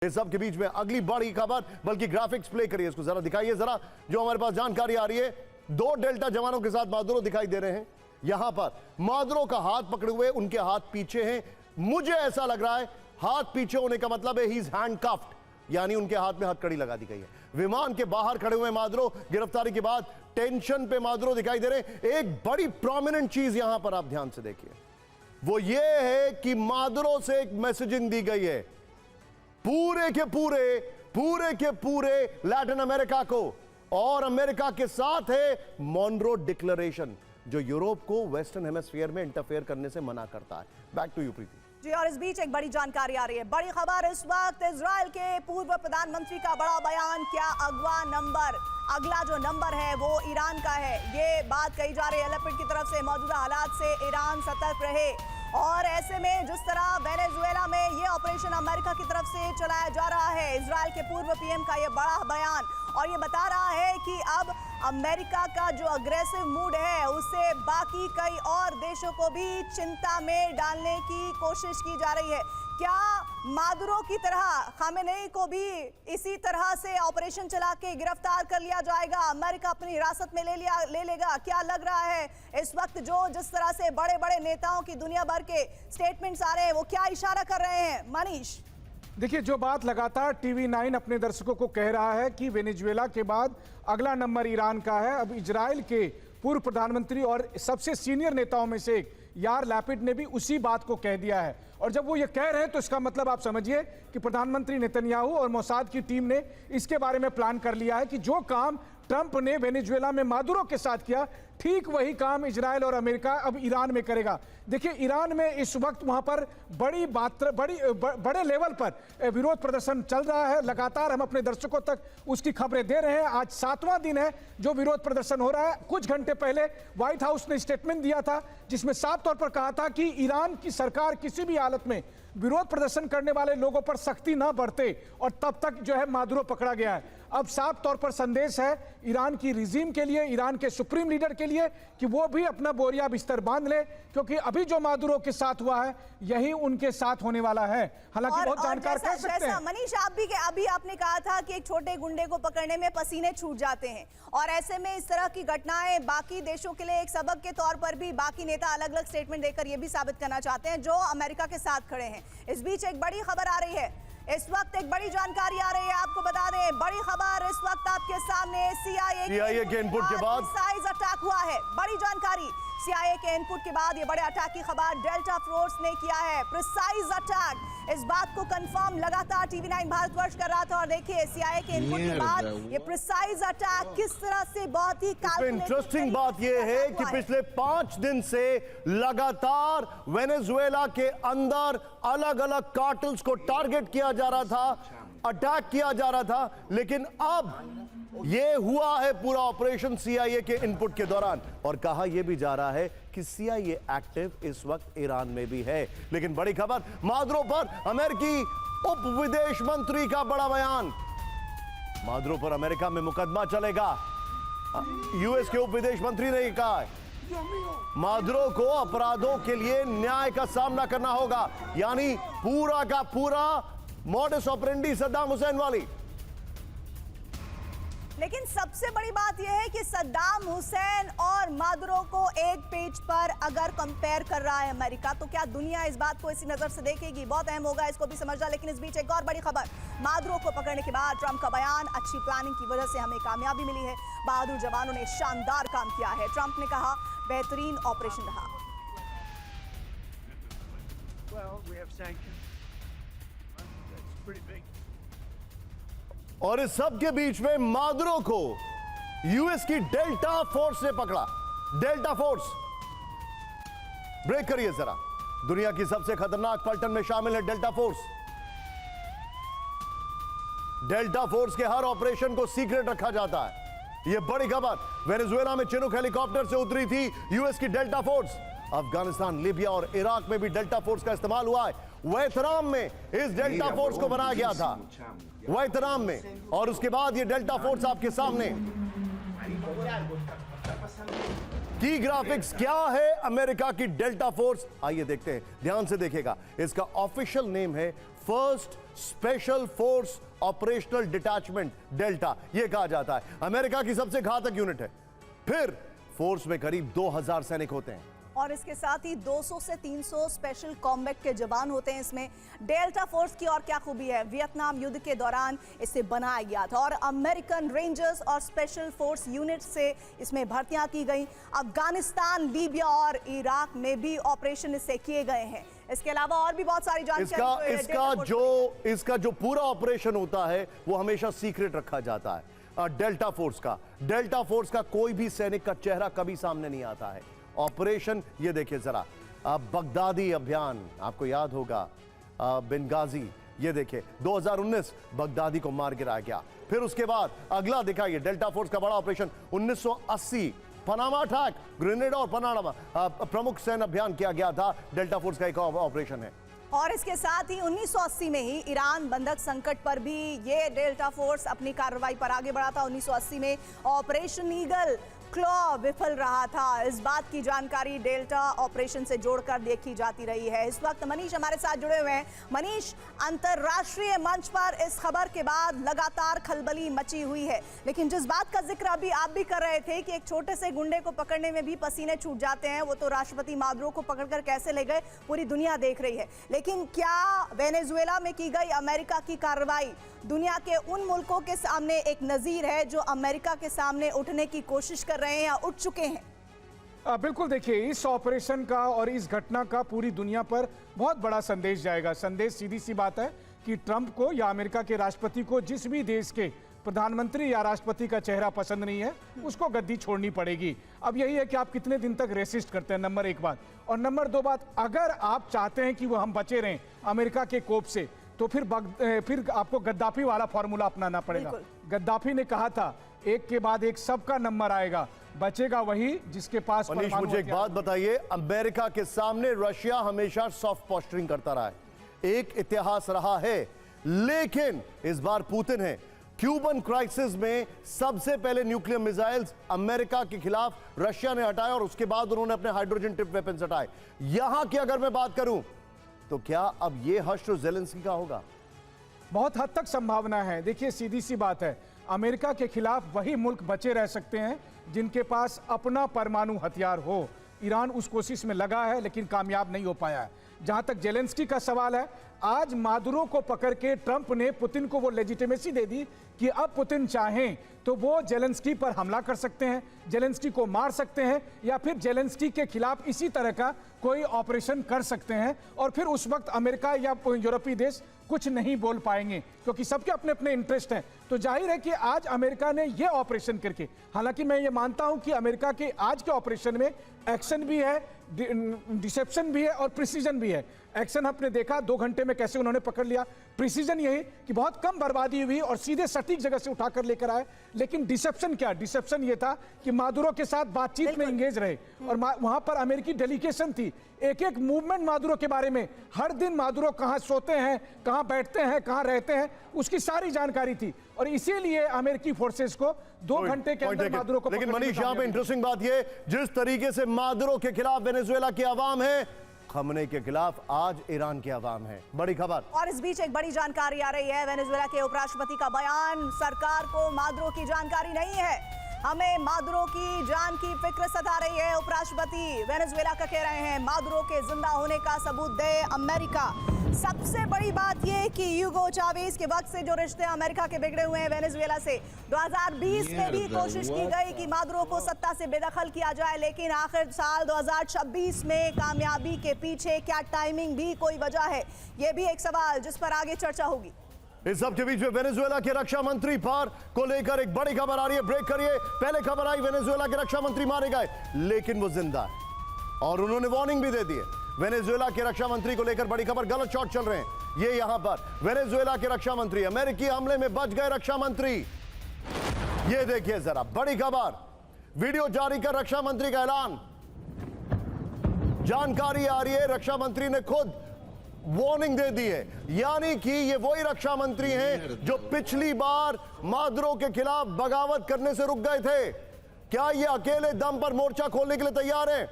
इस सब के बीच में अगली बड़ी खबर, बल्कि ग्राफिक्स प्ले करिए, इसको जरा दिखाइए जरा, जो हमारे पास जानकारी आ रही है। 2 डेल्टा जवानों के साथ मादुरो दिखाई दे रहे हैं। यहां पर मादुरो का हाथ पकड़े हुए, उनके हाथ पीछे हैं। मुझे ऐसा लग रहा है हाथ पीछे होने का मतलब है ही इज हैंडकफ्ड, यानी उनके हाथ में हथकड़ी लगा दी गई है। विमान के बाहर खड़े हुए मादुरो, गिरफ्तारी के बाद टेंशन पे मादुरो दिखाई दे रहे हैं। एक बड़ी प्रोमिनेंट चीज यहां पर आप ध्यान से देखिए, वो ये है कि मादुरो से एक मैसेजिंग दी गई है पूरे के पूरे लैटिन अमेरिका को, और अमेरिका के साथ है मॉनरो डिक्लेरेशन, जो यूरोप को वेस्टर्न हेमिस्फीयर में इंटरफेयर करने से मना करता है। Back to you Preeti ji. और इस बीच एक बड़ी जानकारी आ रही है, बड़ी खबर इस वक्त, इजराइल के पूर्व प्रधानमंत्री का बड़ा बयान। क्या अगवा नंबर, अगला जो नंबर है वो ईरान का है, ये बात कही जा रही है एलिपेड की तरफ से। मौजूदा हालात से ईरान सतर्क रहे, और ऐसे में जिस तरह वेनेजुएला में ये ऑपरेशन अमेरिका की तरफ से चलाया जा रहा है, इजराइल के पूर्व पीएम का ये बड़ा बयान, और ये बता रहा है कि अब अमेरिका का जो अग्रेसिव मूड है उससे बाकी कई और देशों को भी चिंता में डालने की कोशिश की जा रही है। क्या मादुरो की तरह खामेनेई को भी इसी तरह से ऑपरेशन चला के गिरफ्तार कर लिया जाएगा, अमेरिका अपनी हिरासत में ले लेगा? क्या लग रहा है इस वक्त जो जिस तरह से बड़े बड़े नेताओं की दुनिया भर के स्टेटमेंट्स आ रहे हैं, वो क्या इशारा कर रहे हैं? मनीष, देखिए, जो बात लगातार टीवी 9 अपने दर्शकों को कह रहा है कि वेनेजुएला के बाद अगला नंबर ईरान का है। अब इजराइल के पूर्व प्रधानमंत्री और सबसे सीनियर नेताओं में से एक यार लैपिड ने भी उसी बात को कह दिया है। और जब वो ये कह रहे हैं तो इसका मतलब आप समझिए कि प्रधानमंत्री नेतन्याहू और मोसाद की टीम ने इसके बारे में प्लान कर लिया है कि जो काम ट्रंप ने वेनेजुएला में मादुरो के साथ किया, ठीक वही काम इजराइल और अमेरिका अब ईरान में करेगा। देखिए, ईरान में इस वक्त वहां पर बड़े लेवल पर विरोध प्रदर्शन चल रहा है। लगातार हम अपने दर्शकों तक उसकी खबरें दे रहे हैं। आज 7वां दिन है जो विरोध प्रदर्शन हो रहा है। कुछ घंटे पहले व्हाइट हाउस ने स्टेटमेंट दिया था जिसमें साफ तौर पर कहा था कि ईरान की सरकार किसी भी हालत में विरोध प्रदर्शन करने वाले लोगों पर सख्ती ना बरते, और तब तक जो है मादुरो पकड़ा गया है। अब साफ तौर पर संदेश है ईरान की रिजीम के लिए, ईरान के सुप्रीम लीडर के लिए, कि वो भी अपना बोरिया बिस्तर बांध ले, क्योंकि अभी जो मादुरो के साथ हुआ है यही उनके साथ होने वाला है। हालांकि बहुत जानकार कह सकते हैं। मनीष, अभी आपने कहा था कि एक छोटे गुंडे को पकड़ने में पसीने छूट जाते हैं, और ऐसे में इस तरह की घटनाएं बाकी देशों के लिए एक सबक के तौर पर भी बाकी नेता अलग अलग स्टेटमेंट देकर यह भी साबित करना चाहते हैं जो अमेरिका के साथ खड़े हैं। इस बीच एक बड़ी खबर आ रही है, इस वक्त एक बड़ी जानकारी आ रही है, आपको बता दें, बड़ी खबर इस वक्त आपके सामने। CIA के इनपुट के बाद प्रिसाइज अटैक हुआ है। बड़ी जानकारी, CIA के इनपुट के बाद ये बड़े अटैक की खबर डेल्टा फोर्स ने किया है, प्रिसाइज अटैक। इस बात को कंफर्म लगातार टीवी 9 भारतवर्ष कर रहा था, और देखिए CIA के इनपुट के बाद ये प्रिसाइज अटैक किस तरह से बहुत ही इंटरेस्टिंग बात ये है कि पिछले 5 दिन से लगातार वेनेजुएला के अंदर अलग अलग कार्टेल्स को टारगेट किया जा रहा था, अटैक किया जा रहा था, लेकिन अब ये हुआ है पूरा ऑपरेशन CIA के इनपुट के दौरान। और कहा यह भी जा रहा है कि CIA एक्टिव इस वक्त ईरान में भी है। लेकिन बड़ी खबर, मादुरो पर अमेरिकी उप विदेश मंत्री का बड़ा बयान। मादुरो पर अमेरिका में मुकदमा चलेगा। US के उप विदेश मंत्री ने कहा है मादुरो को अपराधों के लिए न्याय का सामना करना होगा, यानी पूरा का पूरा मॉडस ऑपरेंडी सद्दाम हुसैन वाली। लेकिन सबसे बड़ी बात यह है कि सद्दाम हुसैन और मादुरो को एक पेज पर अगर कंपेयर कर रहा है अमेरिका, तो क्या दुनिया इस बात को इसी नजर से देखेगी? बहुत अहम होगा इसको भी समझना। लेकिन इस बीच एक और बड़ी खबर, मादुरो को पकड़ने के बाद ट्रंप का बयान, अच्छी प्लानिंग की वजह से हमें कामयाबी मिली है, बहादुर जवानों ने शानदार काम किया है। ट्रंप ने कहा बेहतरीन ऑपरेशन रहा। और इस सब के बीच में मादुरो को US की डेल्टा फोर्स ने पकड़ा। डेल्टा फोर्स, ब्रेक करिए जरा, दुनिया की सबसे खतरनाक पलटन में शामिल है डेल्टा फोर्स। डेल्टा फोर्स के हर ऑपरेशन को सीक्रेट रखा जाता है। यह बड़ी खबर, वेनेजुएला में चिनूक हेलीकॉप्टर से उतरी थी US की डेल्टा फोर्स। अफगानिस्तान, लीबिया और इराक में भी डेल्टा फोर्स का इस्तेमाल हुआ है। वियतनाम में इस डेल्टा फोर्स को बनाया गया था, वियतनाम में, और उसके बाद ये डेल्टा फोर्स आपके सामने। की ग्राफिक्स क्या है अमेरिका की डेल्टा फोर्स, आइए देखते हैं, ध्यान से देखिएगा। इसका ऑफिशियल नेम है first special force operational detachment delta, यह कहा जाता है। अमेरिका की सबसे घातक यूनिट है। फिर फोर्स में करीब 2000 सैनिक होते हैं और इसके साथ ही 200 से 300 स्पेशल कॉम्बैट के जवान होते हैं इसमें। डेल्टा फोर्स की और क्या खूबी है, वियतनाम युद्ध के दौरान इसे बनाया गया था और अमेरिकन रेंजर्स और स्पेशल फोर्स यूनिट से इसमें भर्तियां की गई। अफगानिस्तान, लीबिया और इराक में भी ऑपरेशन इससे किए गए हैं। इसके अलावा और भी बहुत सारी जानकारी इसका जो पूरा ऑपरेशन होता है वो हमेशा सीक्रेट रखा जाता है। डेल्टा फोर्स का कोई भी सैनिक का चेहरा कभी सामने नहीं आता है। ऑपरेशन ये देखिए जरा, बगदादी अभियान आपको याद होगा, बेंगाजी, ये देखिए 2019 बगदादी को मार गिराया गया। फिर उसके बाद अगला दिखाइए डेल्टा फोर्स का बड़ा ऑपरेशन 1980 पनामा अटैक, ग्रेनेडा और पनामा प्रमुख सैन्य अभियान किया गया था। डेल्टा फोर्स का एक ऑपरेशन है। और इसके साथ ही 1980 में ही ईरान बंधक संकट पर भी ये डेल्टा फोर्स अपनी कार्रवाई पर आगे बढ़ा था। 1980 में ऑपरेशन ईगल क्लॉ विफल रहा था। इस बात की जानकारी डेल्टा ऑपरेशन से जोड़कर देखी जाती रही है। इस वक्त मनीष हमारे साथ जुड़े हुए हैं। मनीष, अंतर्राष्ट्रीय मंच पर इस खबर के बाद लगातार खलबली मची हुई है, लेकिन जिस बात का जिक्र अभी आप भी कर रहे थे कि एक छोटे से गुंडे को पकड़ने में भी पसीने छूट जाते हैं, वो तो राष्ट्रपति मादुरो को पकड़कर कैसे ले गए पूरी दुनिया देख रही है। लेकिन क्या वेनेजुएला में की गई अमेरिका की कार्रवाई दुनिया के उन मुल्कों के सामने एक नजीर है जो अमेरिका के सामने उठने की कोशिश कर रहे हैं या उठ चुके हैं? बिल्कुल, देखिए इस ऑपरेशन का और इस घटना का पूरी दुनिया पर बहुत बड़ा संदेश जाएगा। संदेश सीधी सी बात है कि ट्रंप को या अमेरिका के राष्ट्रपति को जिस भी देश के प्रधानमंत्री या राष्ट्रपति का चेहरा पसंद नहीं है उसको गद्दी छोड़नी पड़ेगी। अब यही है कि आप कितने दिन तक रेसिस्ट करते हैं, नंबर एक बात। और नंबर दो बात, अगर आप चाहते हैं कि वो हम बचे रहें अमेरिका के कोप से, तो फिर आपको गद्दाफी वाला फॉर्मूला अपनाना पड़ेगा। गद्दाफी ने कहा था एक के बाद एक सबका नंबर आएगा, बचेगा वही जिसके पास। मनीष, मुझे एक बात बताइए, अमेरिका के सामने रशिया हमेशा सॉफ्ट पोस्टरिंग करता रहा है, एक इतिहास रहा है। लेकिन इस बार पुतिन है। क्यूबन क्राइसिस में सबसे पहले न्यूक्लियर मिसाइल्स अमेरिका के खिलाफ रशिया ने हटाए और उसके बाद उन्होंने अपने हाइड्रोजन टिप वेपन्स हटाए। यहां की अगर मैं बात करूं तो क्या अब यह हश्र ज़ेलेंस्की का होगा? बहुत हद तक संभावना है। देखिए सीधी सी बात है, अमेरिका के खिलाफ वही मुल्क बचे रह सकते हैं जिनके पास अपना परमाणु हथियार हो। ईरान उस कोशिश में लगा है लेकिन कामयाब नहीं हो पाया है। जहां तक जेलेंस्की का सवाल है, आज मादुरो को पकड़ के ट्रंप ने पुतिन को वो लेजिटिमेसी दे दी कि अब पुतिन चाहें तो वो जेलेंस्की पर हमला कर सकते हैं, जेलेंस्की को मार सकते हैं या फिर जेलेंस्की के खिलाफ इसी तरह का कोई ऑपरेशन कर सकते हैं। और फिर उस वक्त अमेरिका या यूरोपीय देश कुछ नहीं बोल पाएंगे क्योंकि सबके अपने अपने इंटरेस्ट हैं। तो जाहिर है कि आज अमेरिका ने ये ऑपरेशन करके, हालांकि मैं ये मानता हूं कि अमेरिका के आज के ऑपरेशन में एक्शन भी है, डिसेप्शन भी है और प्रिसीजन भी है। एक्शन आपने देखा 2 घंटे में कैसे उन्होंने पकड़ लिया। प्रिसीजन यही कि बहुत कम बर्बादी हुई और सीधे सटीक जगह से उठाकर लेकर आए। लेकिन डिसेप्शन क्या? डिसेप्शन ये था कि मादुरो के साथ बातचीत में इंगेज रहे और वहां पर अमेरिकी डेलीगेशन थी। एक एक मूवमेंट मादुरो के बारे में, हर दिन मादुरो कहां सोते हैं, कहां बैठते हैं, कहां रहते हैं, उसकी सारी जानकारी थी। और इसीलिए अमेरिकी फोर्सेस को 2 घंटे के अंदर मादुरो को। लेकिन मनीष, यहां पे इंटरेस्टिंग बात ये, जिस तरीके से मादुरो के खिलाफ वेनेजुएला की आवाम है, खमने के खिलाफ आज ईरान की आवाम है। बड़ी खबर। और इस बीच एक बड़ी जानकारी आ रही है, वेनेजुएला के उपराष्ट्रपति का बयान, सरकार को मादुरो की जानकारी नहीं है, हमें मादुरो की जान की फिक्र सता रही है। उपराष्ट्रपति वेनेजुएला का कह रहे हैं मादुरो के जिंदा होने का सबूत दे अमेरिका। सबसे बड़ी बात यह कि यूगो चावेज के वक्त से जो रिश्ते अमेरिका के बिगड़े हुए हैं वेनेजुएला से, 2020 में भी कोशिश की गई कि मादुरो को सत्ता से बेदखल किया जाए, लेकिन आखिर साल 2026 में कामयाबी के पीछे क्या टाइमिंग भी कोई वजह है? यह भी एक सवाल जिस पर आगे चर्चा होगी। इस सब के बीच में वेनेजुएला के रक्षा मंत्री को लेकर एक बड़ी खबर आ रही है। ब्रेक करिए। पहले खबर आई वेनेजुएला के रक्षा मंत्री मारे गए, लेकिन वो जिंदा है और उन्होंने वार्निंग भी दे दी है। वेनेजुएला के रक्षा मंत्री को लेकर बड़ी खबर, गलत शॉट चल रहे हैं ये यहां पर। वेनेजुएला के रक्षा मंत्री, अमेरिकी हमले में बच गए रक्षा मंत्री। ये देखिए जरा, बड़ी खबर, वीडियो जारी कर रक्षा मंत्री का ऐलान। जानकारी आ रही है रक्षा मंत्री ने खुद वार्निंग दे दी है, यानी कि ये वही रक्षा मंत्री हैं जो पिछली बार मादुरो के खिलाफ बगावत करने से रुक गए थे। क्या ये अकेले दम पर मोर्चा खोलने के लिए तैयार हैं?